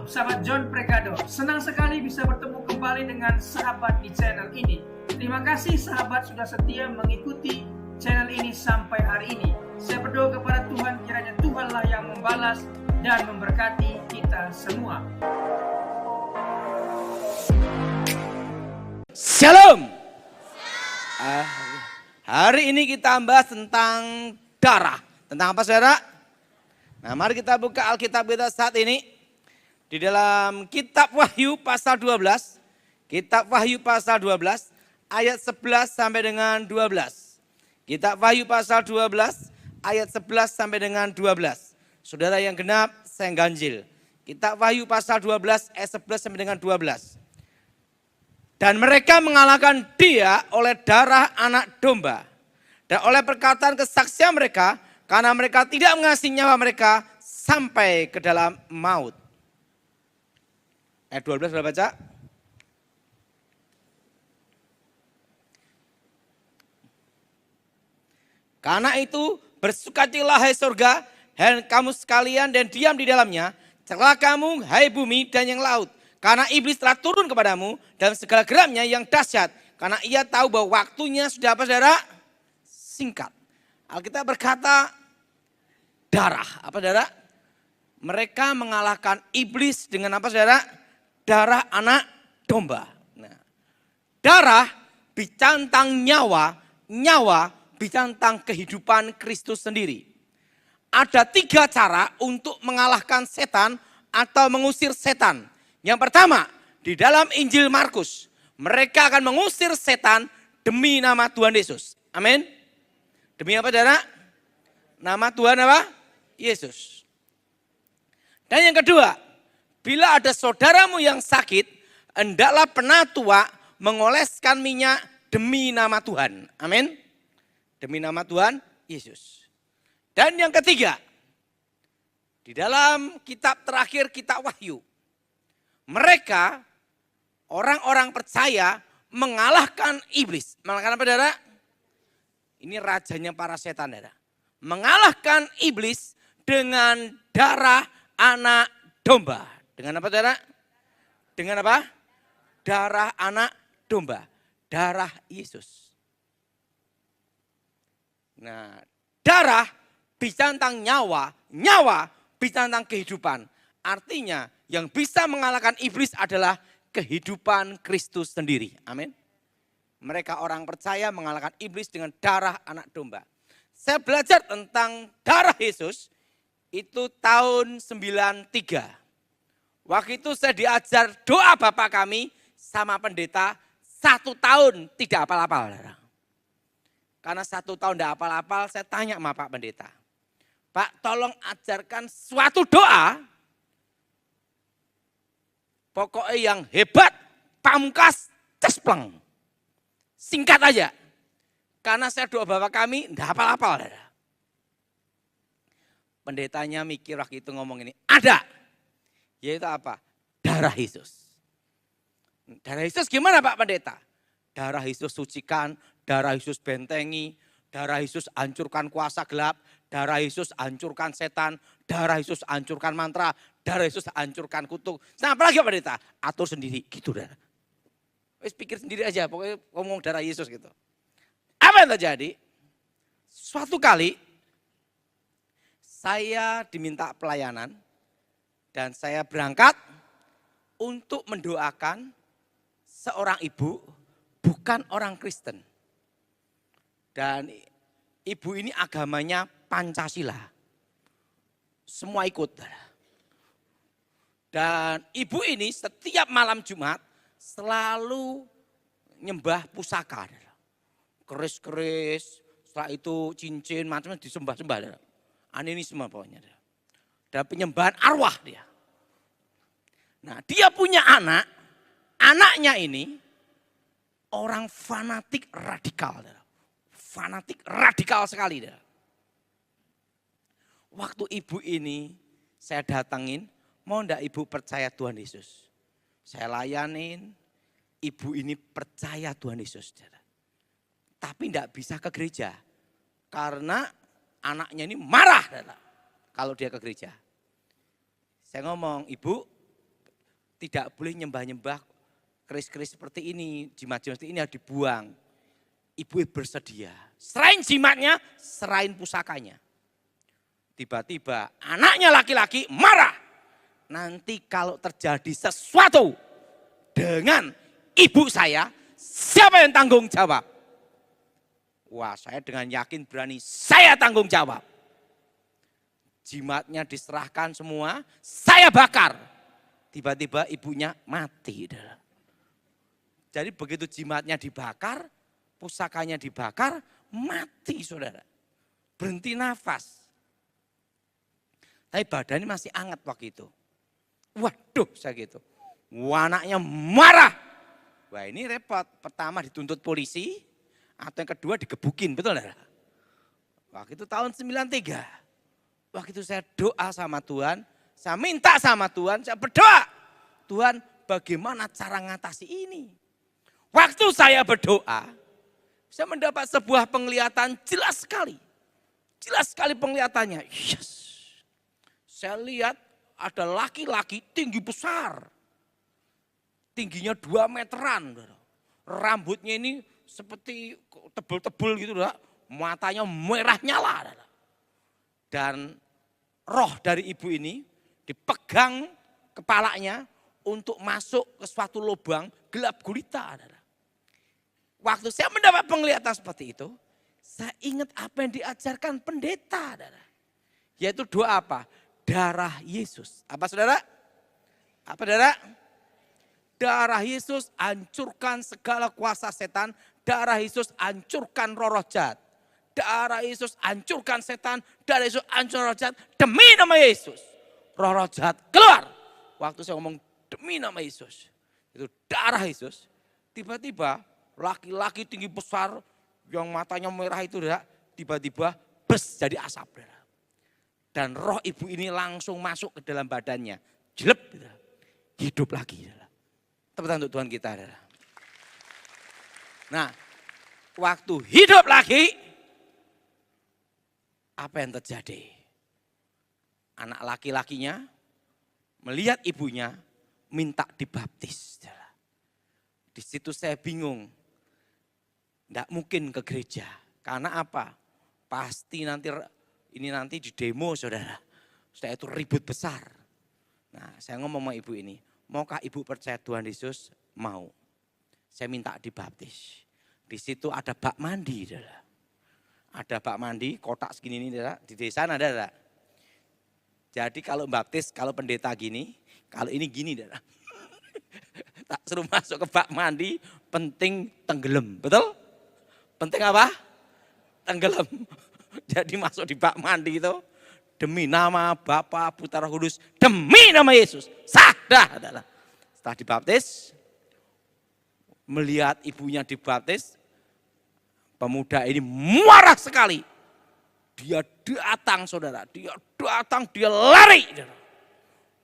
sahabat John Pregado. Senang sekali bisa bertemu kembali dengan sahabat di channel ini. Terima kasih sahabat sudah setia mengikuti channel ini sampai hari ini. Saya berdoa kepada Tuhan, kiranya Tuhanlah yang membalas dan memberkati kita semua. Shalom. Hari ini kita bahas tentang darah. Tentang apa saudara? Nah, mari kita buka Alkitab kita saat ini. Di dalam kitab Wahyu pasal 12. Kitab Wahyu pasal 12 ayat 11 sampai dengan 12. Kitab Wahyu pasal 12 ayat 11 sampai dengan 12. Saudara yang genap, saya ganjil. Kitab Wahyu pasal 12 ayat 11 sampai dengan 12. Dan mereka mengalahkan dia oleh darah anak domba. Dan oleh perkataan kesaksian mereka, karena mereka tidak mengasihi nyawa mereka sampai ke dalam maut. Ayat 12 sudah baca? Karena itu bersukacitalah hai surga, dan kamu sekalian dan diam di dalamnya. Celaka kamu hai bumi dan yang laut. Karena iblis telah turun kepadamu dalam segala geramnya yang dahsyat. Karena ia tahu bahwa waktunya sudah apa saudara? Singkat. Alkitab berkata darah. Apa saudara? Mereka mengalahkan iblis dengan apa saudara? Darah anak domba. Nah, darah bicara tentang nyawa. Nyawa bicara tentang kehidupan Kristus sendiri. Ada 3 cara untuk mengalahkan setan atau mengusir setan. Yang pertama, di dalam Injil Markus, mereka akan mengusir setan demi nama Tuhan Yesus. Amin. Demi apa saudara? Nama Tuhan apa? Yesus. Dan yang kedua, bila ada saudaramu yang sakit, hendaklah penatua mengoleskan minyak demi nama Tuhan. Amin. Demi nama Tuhan Yesus. Dan yang ketiga, di dalam kitab terakhir, kitab Wahyu, mereka, orang-orang percaya, mengalahkan iblis. Mengalahkan apa saudara? Ini rajanya para setan saudara. Mengalahkan iblis dengan darah anak domba. Dengan apa saudara? Dengan apa? Darah anak domba. Darah Yesus. Nah, darah bicara tentang nyawa. Nyawa bicara tentang kehidupan. Artinya yang bisa mengalahkan iblis adalah kehidupan Kristus sendiri. Amin. Mereka orang percaya mengalahkan iblis dengan darah anak domba. Saya belajar tentang darah Yesus itu tahun 93. Waktu itu saya diajar doa Bapak kami sama pendeta 1 tahun tidak hafal-hafal. Karena 1 tahun tidak hafal-hafal, saya tanya sama Pak Pendeta. Pak, tolong ajarkan suatu doa. Pokoknya yang hebat, pamungkas, cespleng. Singkat aja. Karena saya doa Bapak kami, tidak hafal-hafal. Pendetanya mikir waktu itu ngomong ini, ada. Yaitu apa? Darah Yesus. Darah Yesus gimana Pak Pendeta? Darah Yesus sucikan, darah Yesus bentengi, darah Yesus hancurkan kuasa gelap, darah Yesus hancurkan setan, darah Yesus hancurkan mantra, darah Yesus hancurkan kutuk. Nah apalagi Pak Pendeta? Atur sendiri gitu darah. Wis pikir sendiri aja, pokoknya ngomong darah Yesus gitu. Apa yang terjadi? Suatu kali saya diminta pelayanan dan saya berangkat untuk mendoakan seorang ibu bukan orang Kristen. Dan ibu ini agamanya Pancasila. Semua ikut. Dan ibu ini setiap malam Jumat selalu nyembah pusaka. Keris-keris, setelah itu cincin, macam-macam disembah-sembah. Animisme pokoknya. Dan penyembahan arwah dia. Nah dia punya anak, anaknya ini orang fanatik radikal. Fanatik radikal sekali. Waktu ibu ini saya datangin, mau enggak ibu percaya Tuhan Yesus? Saya layanin, ibu ini percaya Tuhan Yesus. Tapi enggak bisa ke gereja. Karena anaknya ini marah kalau dia ke gereja. Saya ngomong, ibu Tidak boleh nyembah-nyembah keris-keris seperti ini, jimat-jimat seperti ini harus dibuang. Ibu bersedia. Serain jimatnya, serain pusakanya. Tiba-tiba anaknya laki-laki marah. Nanti kalau terjadi sesuatu dengan ibu saya, siapa yang tanggung jawab? Wah, saya dengan yakin berani, saya tanggung jawab. Jimatnya diserahkan semua, saya bakar. Tiba-tiba ibunya mati. Jadi begitu jimatnya dibakar, pusakanya dibakar, mati saudara. Berhenti nafas. Tapi badannya masih hangat waktu itu. Waduh, saya gitu. Wah, anaknya marah. Wah, ini repot. Pertama dituntut polisi, atau yang kedua digebukin, betul enggak? Waktu itu tahun 93. Waktu itu saya doa sama Tuhan, saya minta sama Tuhan, saya berdoa. Tuhan, bagaimana cara ngatasi ini? Waktu saya berdoa, saya mendapat sebuah penglihatan jelas sekali. Jelas sekali penglihatannya. Yes. Saya lihat ada laki-laki tinggi besar. Tingginya 2 meteran. Rambutnya ini seperti tebel-tebel gitu. Matanya merah nyala. Dan roh dari ibu ini dipegang kepalanya untuk masuk ke suatu lubang gelap gulita. Waktu saya mendapat penglihatan seperti itu, saya ingat apa yang diajarkan pendeta. Yaitu doa apa? Darah Yesus. Apa saudara? Apa saudara? Darah Yesus hancurkan segala kuasa setan. Darah Yesus hancurkan roh jahat. Darah Yesus hancurkan setan, darah Yesus hancurkan roh jahat demi nama Yesus. Roh jahat keluar. Waktu saya ngomong demi nama Yesus, itu darah Yesus. Tiba-tiba laki-laki tinggi besar yang matanya merah itu tiba-tiba bes jadi asap. Dan roh ibu ini langsung masuk ke dalam badannya. Jelep, hidup lagi. Tepuk tangan untuk Tuhan kita. Nah, waktu hidup lagi, apa yang terjadi? Anak laki-lakinya melihat ibunya minta dibaptis. Di situ saya bingung. Tidak mungkin ke gereja. Karena apa? Pasti nanti di demo saudara. Saya itu ribut besar. Nah, saya ngomong sama ibu ini, maukah ibu percaya Tuhan Yesus? Mau. Saya minta dibaptis. Di situ ada bak mandi saudara. Ada bak mandi, kotak segini ini di desa ada. Jadi kalau baptis, kalau pendeta gini, kalau ini gini. Tak suruh masuk ke bak mandi, penting tenggelam, betul? Penting apa? Tenggelam. Jadi masuk di bak mandi itu, demi nama Bapa, Putra, Roh Kudus, demi nama Yesus. Adalah. Setelah dibaptis, melihat ibunya dibaptis, pemuda ini marah sekali. Dia datang saudara, dia lari.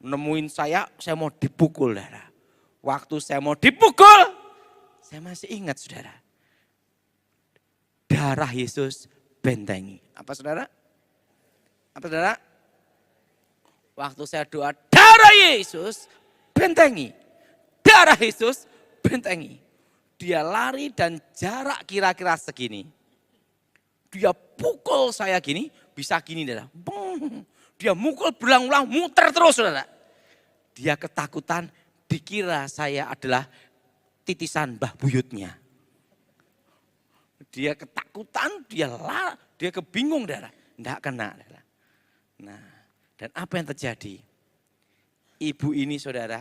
Nemuin saya mau dipukul. Saudara. Waktu saya mau dipukul, saya masih ingat saudara. Darah Yesus bentengi. Apa saudara? Apa saudara? Waktu saya doa, darah Yesus bentengi. Darah Yesus bentengi. Dia lari dan jarak kira-kira segini. Dia pukul saya gini, bisa gini saudara. Dia mukul berulang-ulang, muter terus saudara. Dia ketakutan, dikira saya adalah titisan mbah buyutnya. Dia ketakutan, dia kebingung saudara. Tidak kena saudara. Nah, dan apa yang terjadi? Ibu ini saudara,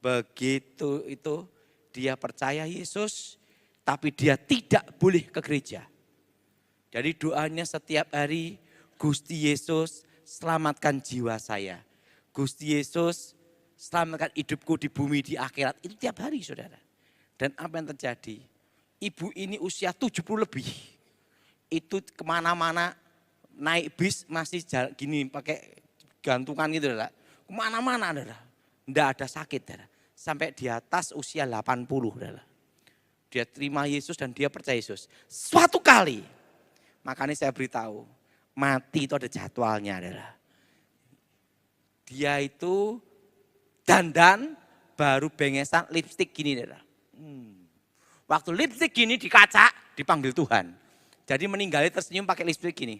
begitu itu dia percaya Yesus, tapi dia tidak boleh ke gereja. Jadi doanya setiap hari, Gusti Yesus selamatkan jiwa saya. Gusti Yesus selamatkan hidupku di bumi di akhirat. Itu tiap hari saudara. Dan apa yang terjadi? Ibu ini usia 70 lebih. Itu kemana-mana naik bis masih gini pakai gantungan gitu. Saudara. Kemana-mana saudara. Tidak ada sakit saudara. Sampai di atas usia 80 saudara. Dia terima Yesus dan dia percaya Yesus. Suatu kali, makanya saya beritahu, mati itu ada jadwalnya adalah. Dia itu dandan baru bengesan lipstik gini. Waktu lipstik gini di kaca dipanggil Tuhan. Jadi meninggalnya tersenyum pakai lipstik gini.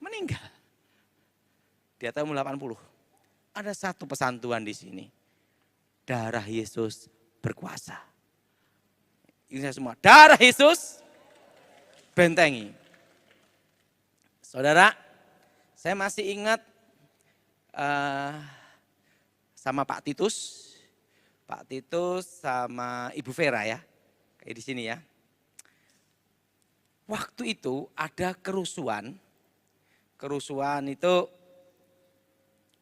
Meninggal. Di atas umur 80. Ada satu pesan Tuhan di sini. Darah Yesus berkuasa. Ini semua. Darah Yesus bentengi. Saudara, saya masih ingat sama Pak Titus. Pak Titus sama Ibu Vera ya. Kayak di sini ya. Waktu itu ada kerusuhan. Kerusuhan itu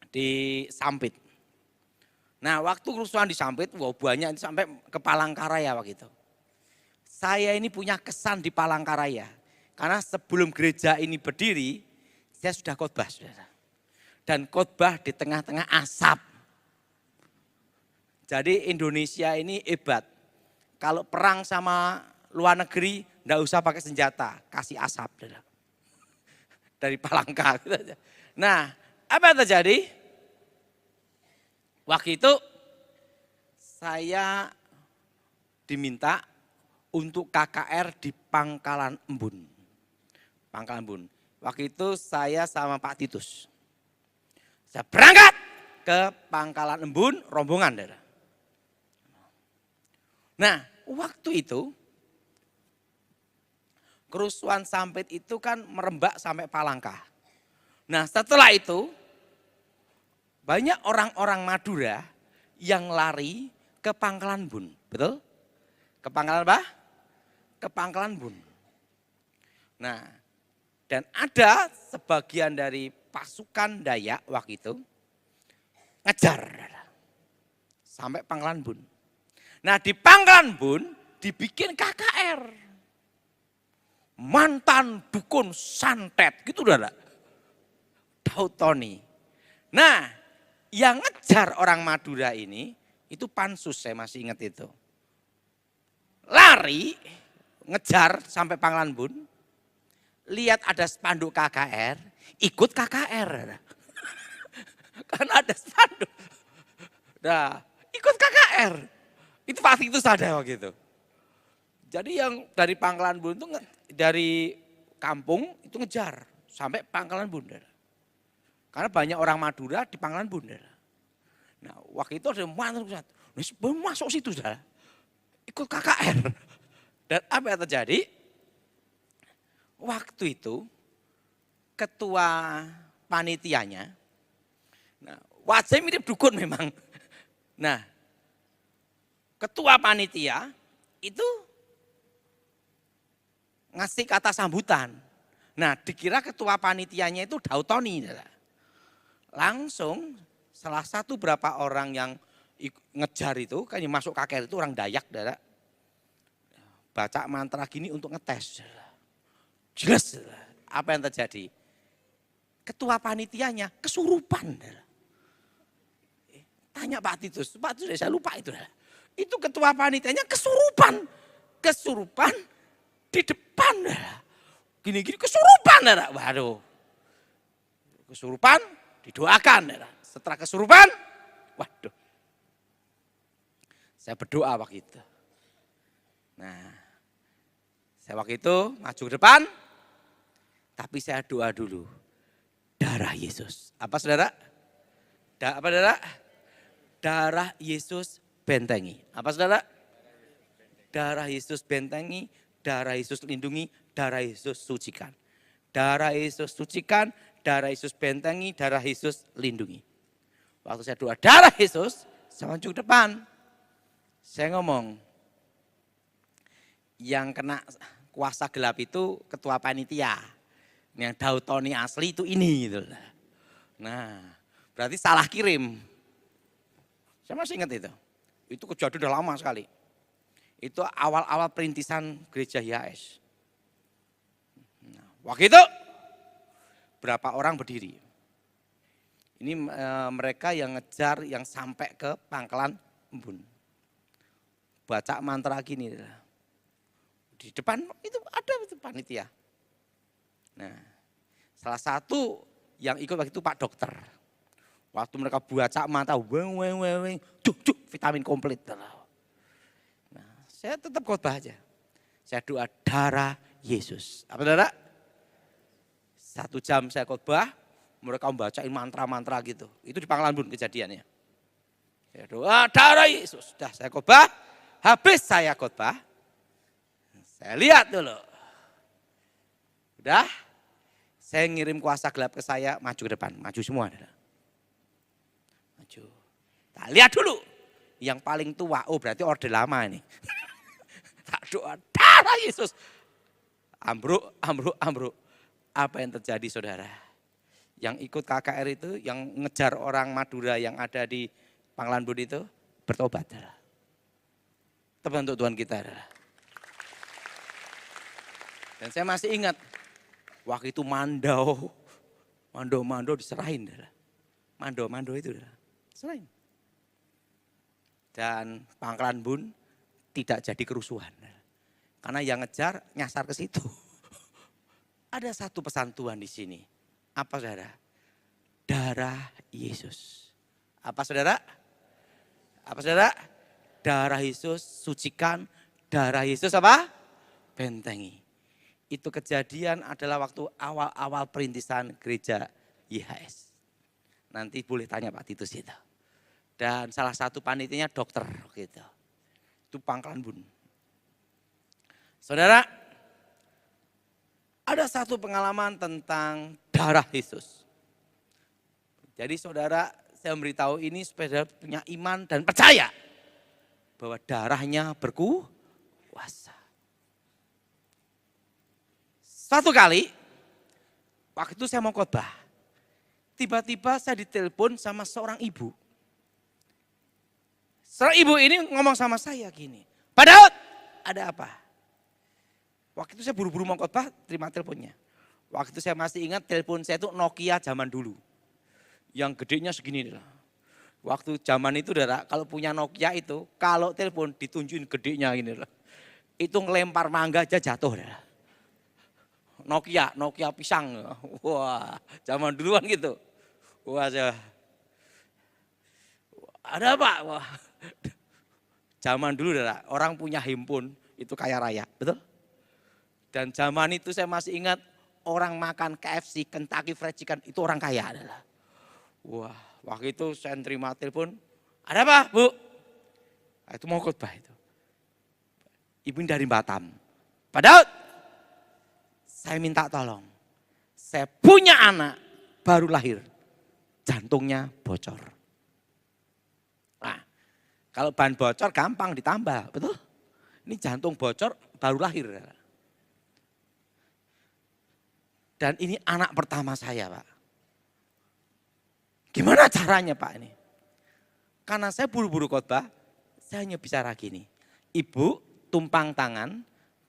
di Sampit. Nah waktu kerusuhan di Sampit, wah banyak sampai ke Palangkaraya waktu itu. Saya ini punya kesan di Palangkaraya. Karena sebelum gereja ini berdiri, saya sudah khotbah, saudara. Dan khotbah di tengah-tengah asap. Jadi Indonesia ini hebat. Kalau perang sama luar negeri, enggak usah pakai senjata, kasih asap. Saudara. Dari Palangka. Nah, apa yang terjadi? Waktu itu saya diminta untuk KKR di Pangkalan Embun. Pangkalan Embun. Waktu itu saya sama Pak Titus. Saya berangkat ke Pangkalan Embun, rombongan. Saudara. Nah, waktu itu kerusuhan Sampit itu kan merembak sampai Palangka. Nah, setelah itu banyak orang-orang Madura yang lari ke Pangkalan Bun. Betul? Ke Pangkalan apa? Ke Pangkalan Bun. Nah, dan ada sebagian dari pasukan Dayak waktu itu ngejar sampai Pangkalan Bun. Nah di Pangkalan Bun dibikin KKR. Mantan dukun santet gitu udah. Daud Tony. Nah yang ngejar orang Madura ini itu pansus, saya masih ingat itu. Lari ngejar sampai Pangkalan Bun. Lihat ada spanduk KKR, ikut KKR. Karena ada spanduk. Nah ikut KKR. Itu pasti itu sadar gitu. Jadi yang dari Pangkalan Bun itu dari kampung itu ngejar sampai Pangkalan Bun. Karena banyak orang Madura di Pangkalan Bun. Nah waktu itu ada mantan masuk situ saudara. Ikut KKR. Dan apa yang terjadi? Waktu itu ketua panitianya, nah wajah mirip dukun memang. Nah ketua panitia itu ngasih kata sambutan. Nah dikira ketua panitianya itu Daud Tony. Langsung salah satu berapa orang yang ngejar itu, kan yang masuk KKR itu orang Dayak. Baca mantra gini untuk ngetes. Jelas apa yang terjadi. Ketua panitianya kesurupan. Tanya Pak Titus, Pak Titus saya lupa itu. Itu ketua panitianya kesurupan. Kesurupan di depan. Gini-gini kesurupan. Waduh. Kesurupan didoakan. Setelah kesurupan, waduh. Saya berdoa waktu itu. Nah, saya waktu itu maju ke depan. Tapi saya doa dulu. Darah Yesus. Apa saudara? Apa saudara? Darah Yesus bentengi. Apa saudara? Darah Yesus bentengi, darah Yesus lindungi, darah Yesus sucikan. Darah Yesus sucikan, darah Yesus bentengi, darah Yesus lindungi. Waktu saya doa darah Yesus, saya maju ke depan. Saya ngomong, yang kena kuasa gelap itu ketua panitia. Yang Daud Tony asli itu ini. Gitu. Nah, berarti salah kirim. Saya masih ingat itu. Itu kejadian udah lama sekali. Itu awal-awal perintisan gereja YHS. Nah, waktu itu berapa orang berdiri. Ini mereka yang ngejar yang sampai ke Pangkalan Embun. Baca mantra gini. Di depan itu ada panitia. Nah, salah satu yang ikut waktu itu Pak Dokter. Waktu mereka buacak mata, weng, weng, weng, weng, cuk, vitamin komplit. Nah, saya tetap khotbah aja. Saya doa darah Yesus. Apa saudara? 1 jam saya khotbah, mereka membacain mantra-mantra gitu. Itu di Pangkalan Bun kejadiannya. Saya doa darah Yesus. Sudah saya khotbah, habis saya khotbah. Saya lihat dulu. Udah, saya ngirim kuasa gelap ke saya, maju ke depan, maju semua. Maju. Tak lihat dulu, yang paling tua, oh berarti orde lama ini. Tak doa, darah Yesus. Ambruk, ambruk, ambruk. Apa yang terjadi saudara? Yang ikut KKR itu, yang ngejar orang Madura yang ada di Pangkalan Bun itu, bertobat. Tepat untuk Tuhan kita. Dan saya masih ingat, waktu itu mando diserahin. Mando itu serahin. Dan Pangkalan Bun tidak jadi kerusuhan. Karena yang ngejar nyasar ke situ. Ada satu pesan Tuhan di sini. Apa saudara? Darah Yesus. Apa saudara? Apa saudara? Darah Yesus sucikan, darah Yesus apa? Bentengi. Itu kejadian adalah waktu awal-awal perintisan gereja YHS. Nanti boleh tanya Pak Titus itu. Dan salah satu panitianya dokter gitu. Itu Pangkalan Bun. Saudara, ada satu pengalaman tentang darah Yesus. Jadi saudara, saya memberitahu ini supaya saudara punya iman dan percaya bahwa darahnya berkuasa. Satu kali, waktu itu saya mau khotbah, tiba-tiba saya ditelepon sama seorang ibu. Seorang ibu ini ngomong sama saya gini, Pak Daud, ada apa? Waktu itu saya buru-buru mau khotbah, terima teleponnya. Waktu itu saya masih ingat telepon saya itu Nokia zaman dulu. Yang gedenya segini. Waktu zaman itu kalau punya Nokia itu, kalau telepon ditunjukin gedenya gini. Itu ngelempar mangga aja jatuh. Nokia pisang. Wah, zaman duluan gitu. Wah, ada apa? Wah. Zaman dulu orang punya handphone itu kaya raya, betul? Dan zaman itu saya masih ingat orang makan KFC, Kentucky Fried Chicken itu orang kaya adalah. Wah, waktu itu saya terima telepon, ada apa Bu? Nah, itu mau khotbah itu. Ibu dari Batam. Pak Daud, saya minta tolong. Saya punya anak baru lahir, jantungnya bocor. Nah, kalau bahan bocor gampang ditambah, betul? Ini jantung bocor baru lahir. Dan ini anak pertama saya Pak. Gimana caranya Pak ini? Karena saya buru-buru khotbah, saya hanya bicara gini. Ibu tumpang tangan,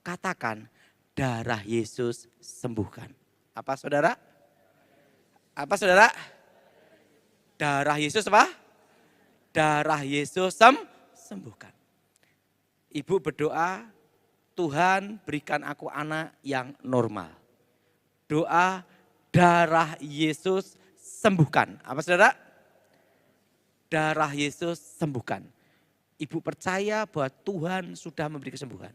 katakan darah Yesus sembuhkan. Apa saudara? Apa saudara? Darah Yesus apa? Darah Yesus sembuhkan. Ibu berdoa, Tuhan berikan aku anak yang normal. Doa darah Yesus sembuhkan. Apa saudara? Darah Yesus sembuhkan. Ibu percaya bahwa Tuhan sudah memberi kesembuhan.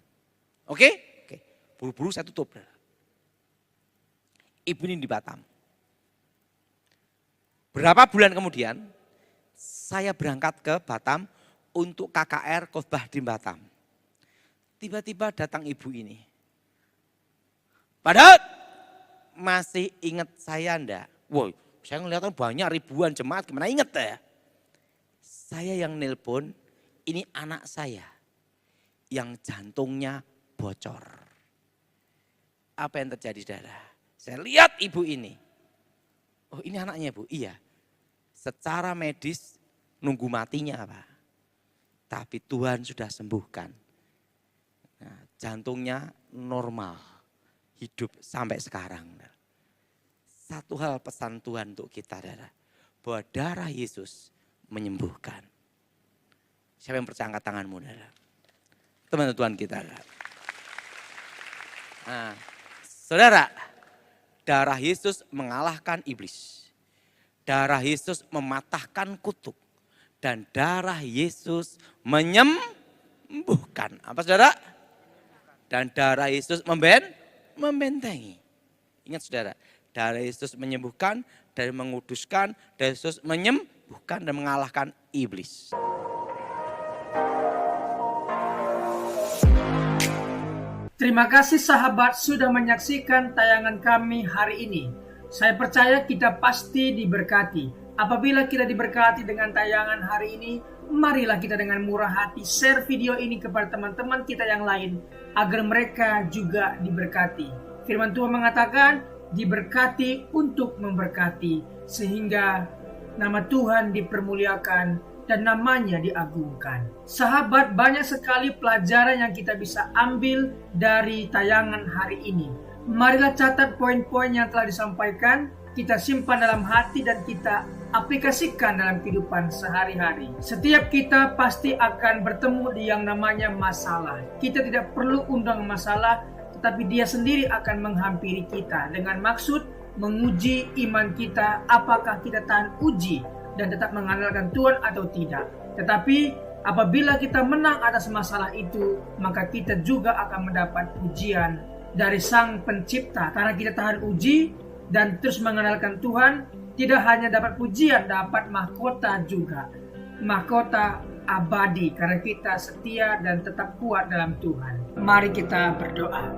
Oke? Oke. Buru-buru saya tutup. Ibu ini di Batam. Berapa bulan kemudian saya berangkat ke Batam untuk KKR khotbah di Batam. Tiba-tiba datang ibu ini. Pak Daud, masih ingat saya enggak? Woi, saya ngeliat banyak ribuan jemaat, gimana inget ya? Saya yang nelpon, ini anak saya yang jantungnya bocor. Apa yang terjadi saudara? Saya lihat ibu ini. Oh ini anaknya Bu, iya. Secara medis nunggu matinya apa? Tapi Tuhan sudah sembuhkan. Nah, jantungnya normal, hidup sampai sekarang. Satu hal pesan Tuhan untuk kita adalah bahwa darah Yesus menyembuhkan. Siapa yang percaya angkat tanganmu? Teman Tuhan kita. Nah, saudara, darah Yesus mengalahkan iblis. Darah Yesus mematahkan kutuk. Dan darah Yesus menyembuhkan. Apa saudara? Dan darah Yesus membentengi. Ingat saudara, darah Yesus menyembuhkan, darah menguduskan, darah Yesus menyembuhkan dan mengalahkan iblis. Terima kasih sahabat sudah menyaksikan tayangan kami hari ini. Saya percaya kita pasti diberkati. Apabila kita diberkati dengan tayangan hari ini, marilah kita dengan murah hati share video ini kepada teman-teman kita yang lain agar mereka juga diberkati. Firman Tuhan mengatakan diberkati untuk memberkati sehingga nama Tuhan dipermuliakan dan namanya diagungkan. Sahabat, banyak sekali pelajaran yang kita bisa ambil dari tayangan hari ini. Marilah catat poin-poin yang telah disampaikan, kita simpan dalam hati dan kita aplikasikan dalam kehidupan sehari-hari. Setiap kita pasti akan bertemu di yang namanya masalah. Kita tidak perlu undang masalah, tetapi dia sendiri akan menghampiri kita dengan maksud menguji iman kita, apakah kita tahan uji dan tetap mengandalkan Tuhan atau tidak. Tetapi apabila kita menang atas masalah itu, maka kita juga akan mendapat pujian dari Sang Pencipta. Karena kita tahan uji dan terus mengandalkan Tuhan, tidak hanya dapat pujian, dapat mahkota juga. Mahkota abadi karena kita setia dan tetap kuat dalam Tuhan. Mari kita berdoa.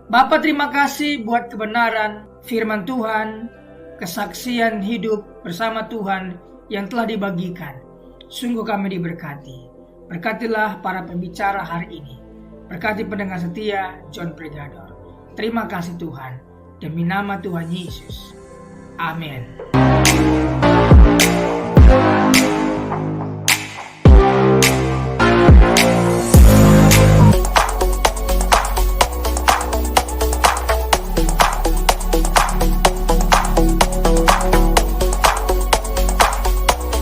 Bapa, terima kasih buat kebenaran firman Tuhan, kesaksian hidup bersama Tuhan yang telah dibagikan. Sungguh kami diberkati. Berkatilah para pembicara hari ini. Berkati pendengar setia John Pregador. Terima kasih Tuhan. Demi nama Tuhan Yesus. Amin.